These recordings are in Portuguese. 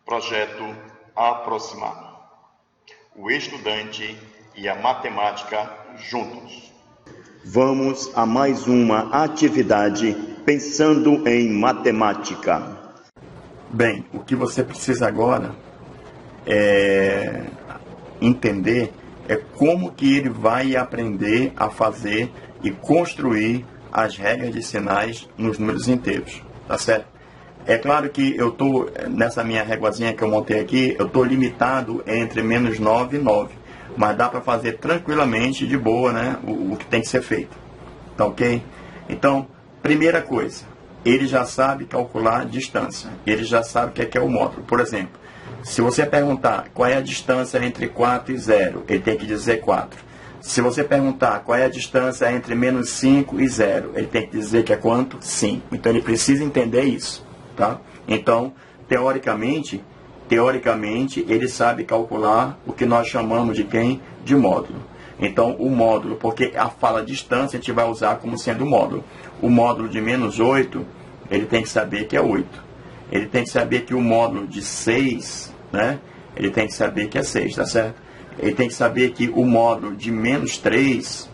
Projeto Aproximar. O estudante e a matemática juntos. Vamos a mais uma atividade pensando em matemática. Bem, o que você precisa agora é entender como que ele vai aprender a fazer e construir as regras de sinais nos números inteiros, tá certo? É claro que eu estou, nessa minha réguazinha que eu montei aqui, eu estou limitado entre -9 e 9. Mas dá para fazer tranquilamente, de boa, né, o que tem que ser feito. Tá ok? Então, primeira coisa, ele já sabe calcular a distância. Ele já sabe o que é o módulo. Por exemplo, se você perguntar qual é a distância entre 4 e 0, ele tem que dizer 4. Se você perguntar qual é a distância entre -5 e 0, ele tem que dizer que é quanto? 5. Então, ele precisa entender isso. Tá? Então, teoricamente, ele sabe calcular o que nós chamamos de quem? De módulo. Então, o módulo, porque a fala distância a gente vai usar como sendo módulo. O módulo de -8, ele tem que saber que é 8. Ele tem que saber que o módulo de 6, né? Ele tem que saber que é 6, tá certo? Ele tem que saber que o módulo de -3,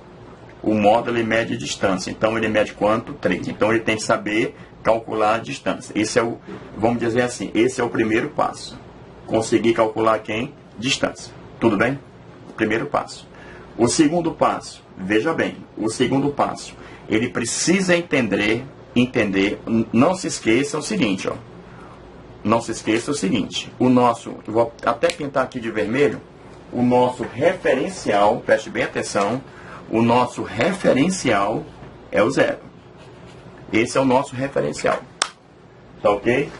o módulo ele mede a distância. Então, ele mede quanto? 3. Então, ele tem que saber calcular a distância. Esse é o, vamos dizer assim, esse é o primeiro passo. Conseguir calcular quem? Distância. Tudo bem? Primeiro passo. O segundo passo, veja bem, o segundo passo, ele precisa entender, não se esqueça o seguinte, ó. Não se esqueça o seguinte, o nosso, eu vou até pintar aqui de vermelho, o nosso referencial, preste bem atenção, o nosso referencial é o 0. Esse é o nosso referencial. Tá ok?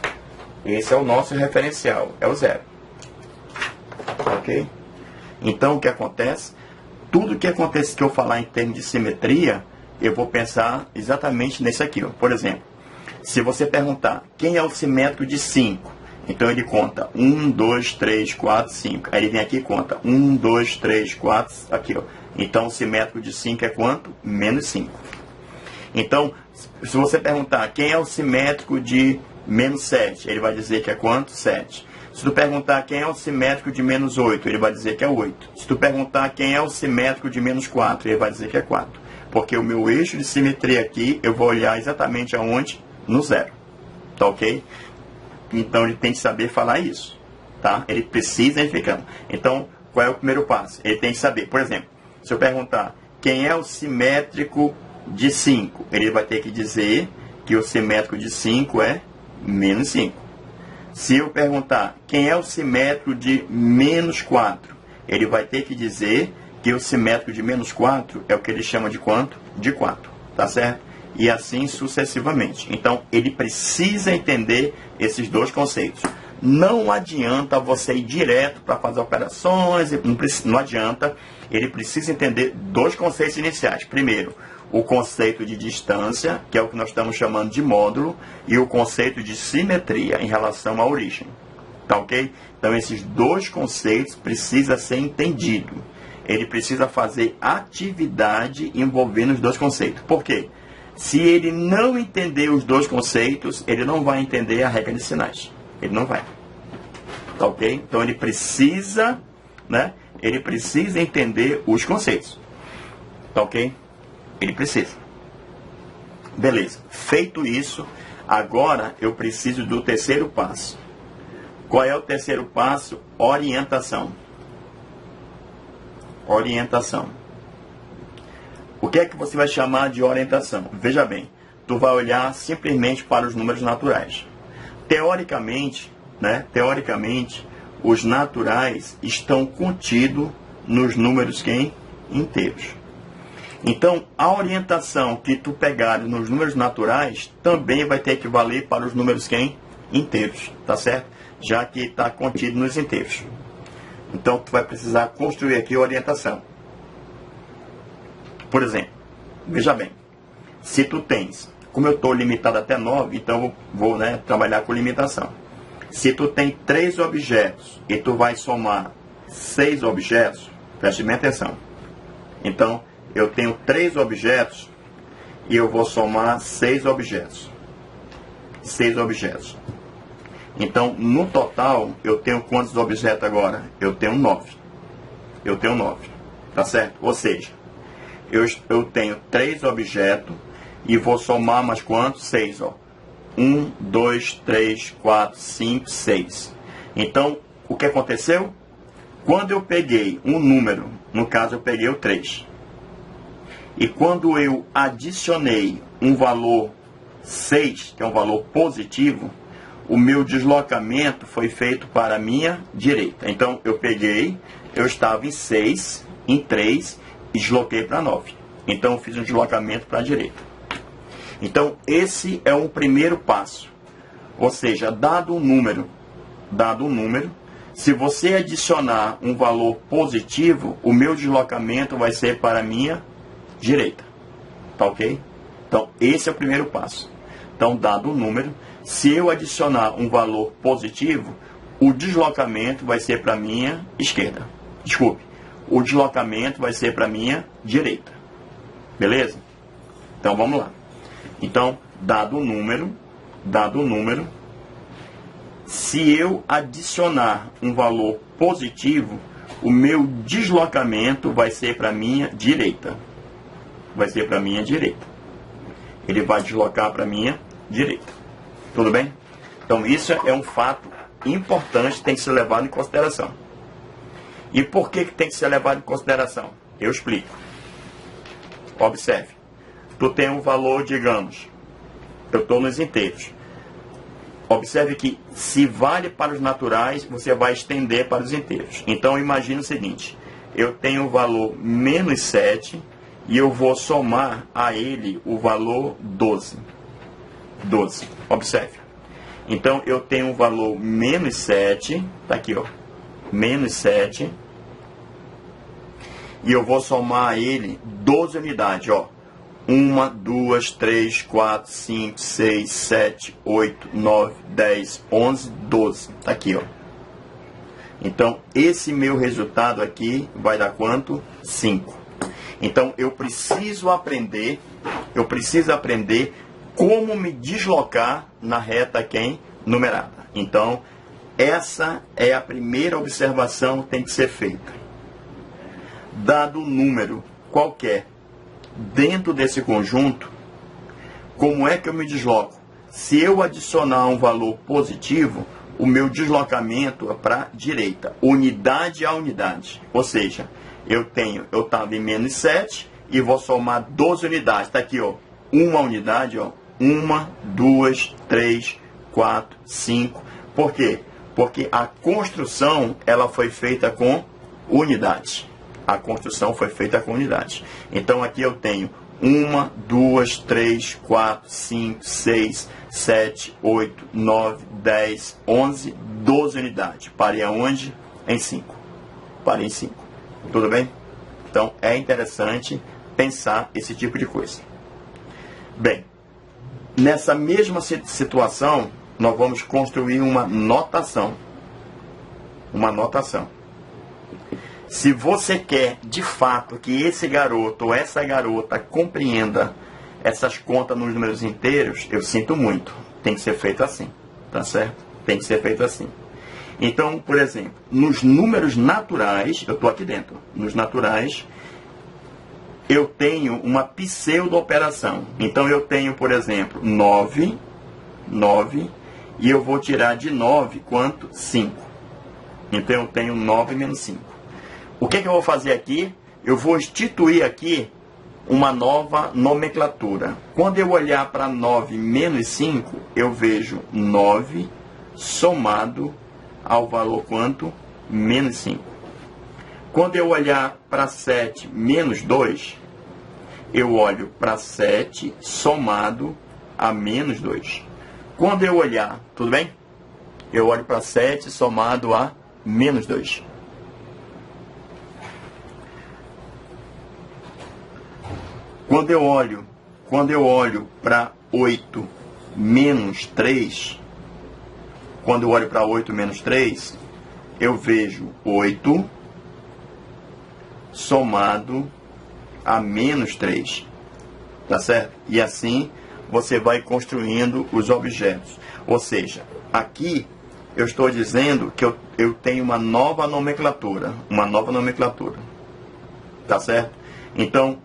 Esse é o nosso referencial. É o 0. Ok? Então, o que acontece? Tudo que acontece que eu falar em termos de simetria, eu vou pensar exatamente nesse aqui. Ó. Por exemplo, se você perguntar quem é o simétrico de 5, então ele conta 1, 2, 3, 4, 5. Aí ele vem aqui e conta 1, 2, 3, 4, aqui. Ó. Então, o simétrico de 5 é quanto? -5. Então, se você perguntar quem é o simétrico de -7, ele vai dizer que é quanto? 7. Se tu perguntar quem é o simétrico de -8, ele vai dizer que é 8. Se tu perguntar quem é o simétrico de -4, ele vai dizer que é 4. Porque o meu eixo de simetria aqui, eu vou olhar exatamente aonde? No 0. Tá ok? Então, ele tem que saber falar isso. Tá? Ele precisa ir ficando. Então, qual é o primeiro passo? Ele tem que saber. Por exemplo, se eu perguntar quem é o simétrico de 5, ele vai ter que dizer que o simétrico de 5 é -5. Se eu perguntar quem é o simétrico de -4, ele vai ter que dizer que o simétrico de -4 é o que ele chama de quanto? De 4, tá certo? E assim sucessivamente. Então, ele precisa entender esses dois conceitos. Não adianta você ir direto para fazer operações, não adianta. Ele precisa entender dois conceitos iniciais. Primeiro, o conceito de distância, que é o que nós estamos chamando de módulo, e o conceito de simetria em relação à origem. Tá ok? Então, esses dois conceitos precisam ser entendidos. Ele precisa fazer atividade envolvendo os dois conceitos. Por quê? Se ele não entender os dois conceitos, ele não vai entender a regra de sinais. Ele não vai. Tá ok? Então, ele precisa, né? Ele precisa entender os conceitos. Tá ok? Ele precisa. Beleza. Feito isso, agora eu preciso do terceiro passo. Qual é o terceiro passo? Orientação. Orientação. O que é que você vai chamar de orientação? Veja bem, tu vai olhar simplesmente para os números naturais. Teoricamente, né? Teoricamente, os naturais estão contidos nos números quem? Inteiros. Então, a orientação que tu pegar nos números naturais também vai ter que valer para os números quem? Inteiros, tá certo? Já que está contido nos inteiros. Então, tu vai precisar construir aqui a orientação. Por exemplo, veja bem, se tu tens, como eu estou limitado até 9, então eu vou, né, trabalhar com limitação. Se tu tem 3 objetos e tu vai somar 6 objetos, preste bem atenção. Então, eu tenho 3 objetos e eu vou somar 6 objetos. 6 objetos. Então, no total, eu tenho quantos objetos agora? Eu tenho 9. Eu tenho 9, tá certo? Ou seja, eu tenho 3 objetos e vou somar mais quantos? 6, ó. 1, 2, 3, 4, 5, 6. Então, o que aconteceu? Quando eu peguei um número, no caso eu peguei o 3, e quando eu adicionei um valor 6, que é um valor positivo, o meu deslocamento foi feito para a minha direita. Então, eu estava em 6, em 3, e desloquei para 9. Então, eu fiz um deslocamento para a direita. Então, esse é um primeiro passo. Ou seja, dado um número, se você adicionar um valor positivo, o meu deslocamento vai ser para a minha direita. Tá ok? Então, esse é o primeiro passo. Então, dado um número, se eu adicionar um valor positivo, o deslocamento vai ser para a minha esquerda. Desculpe, o deslocamento vai ser para a minha direita. Beleza? Então, vamos lá. Então, dado o número, se eu adicionar um valor positivo, o meu deslocamento vai ser para a minha direita. Vai ser para a minha direita. Ele vai deslocar para a minha direita. Tudo bem? Então, isso é um fato importante, tem que ser levado em consideração. E por que tem que ser levado em consideração? Eu explico. Observe. Tu tem um valor, digamos, eu estou nos inteiros. Observe que se vale para os naturais, você vai estender para os inteiros. Então, imagine o seguinte. Eu tenho o valor menos 7 e eu vou somar a ele o valor 12. 12. Observe. Então, eu tenho um valor menos 7. Está aqui, ó. Menos 7. E eu vou somar a ele 12 unidades, ó. 1, 2, 3, 4, 5, 6, 7, 8, 9, 10, 11, 12. Está aqui, ó. Então, esse meu resultado aqui vai dar quanto? 5. Então, eu preciso aprender como me deslocar na reta aqui numerada. Então, essa é a primeira observação que tem que ser feita. Dado um número qualquer dentro desse conjunto, como é que eu me desloco? Se eu adicionar um valor positivo, o meu deslocamento é para a direita, unidade a unidade. Ou seja, eu estava em menos 7 e vou somar 12 unidades. Está aqui, ó, uma unidade, ó. 1, 2, 3, 4, 5. Por quê? Porque a construção ela foi feita com unidades. A construção foi feita com unidades. Então aqui eu tenho 1, 2, 3, 4, 5, 6, 7, 8, 9, 10, 11, 12 unidades. Parei aonde? Em 5. Parei em 5. Tudo bem? Então é interessante pensar esse tipo de coisa. Bem, nessa mesma situação, nós vamos construir uma notação. Uma notação. Se você quer, de fato, que esse garoto ou essa garota compreenda essas contas nos números inteiros, eu sinto muito. Tem que ser feito assim, tá certo? Tem que ser feito assim. Então, por exemplo, nos números naturais, eu estou aqui dentro, nos naturais, eu tenho uma pseudo-operação. Então, eu tenho, por exemplo, 9, e eu vou tirar de 9 quanto? 5. Então, eu tenho 9 menos 5. O que eu vou fazer aqui? Eu vou instituir aqui uma nova nomenclatura. Quando eu olhar para 9 menos 5, eu vejo 9 somado ao valor quanto? Menos 5. Quando eu olhar para 7 menos 2, eu olho para 7 somado a menos 2. Quando eu olhar, tudo bem? Eu olho para 7 somado a menos 2. Quando eu olho para 8 menos 3, quando eu olho para 8 menos 3, eu vejo 8 somado a menos 3. Tá certo? E assim você vai construindo os objetos. Ou seja, aqui eu estou dizendo que eu tenho uma nova nomenclatura. Tá certo? Então,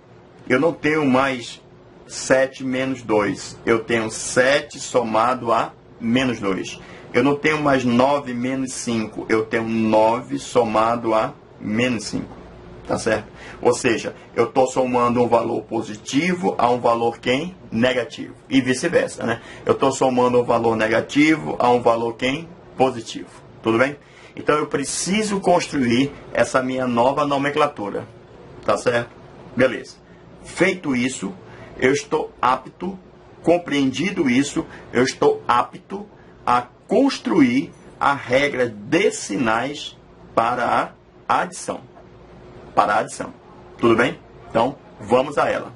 eu não tenho mais 7 menos 2. Eu tenho 7 somado a menos 2. Eu não tenho mais 9 menos 5. Eu tenho 9 somado a menos 5. Tá certo? Ou seja, eu estou somando um valor positivo a um valor quem? Negativo. E vice-versa, né? Eu estou somando um valor negativo a um valor quem? Positivo. Tudo bem? Então eu preciso construir essa minha nova nomenclatura. Tá certo? Beleza. Feito isso, eu estou apto, compreendido isso, eu estou apto a construir a regra de sinais para a adição. Tudo bem? Então, vamos a ela.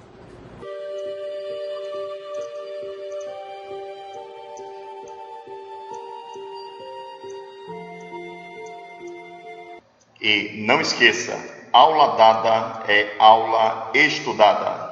E não esqueça, aula dada é aula estudada.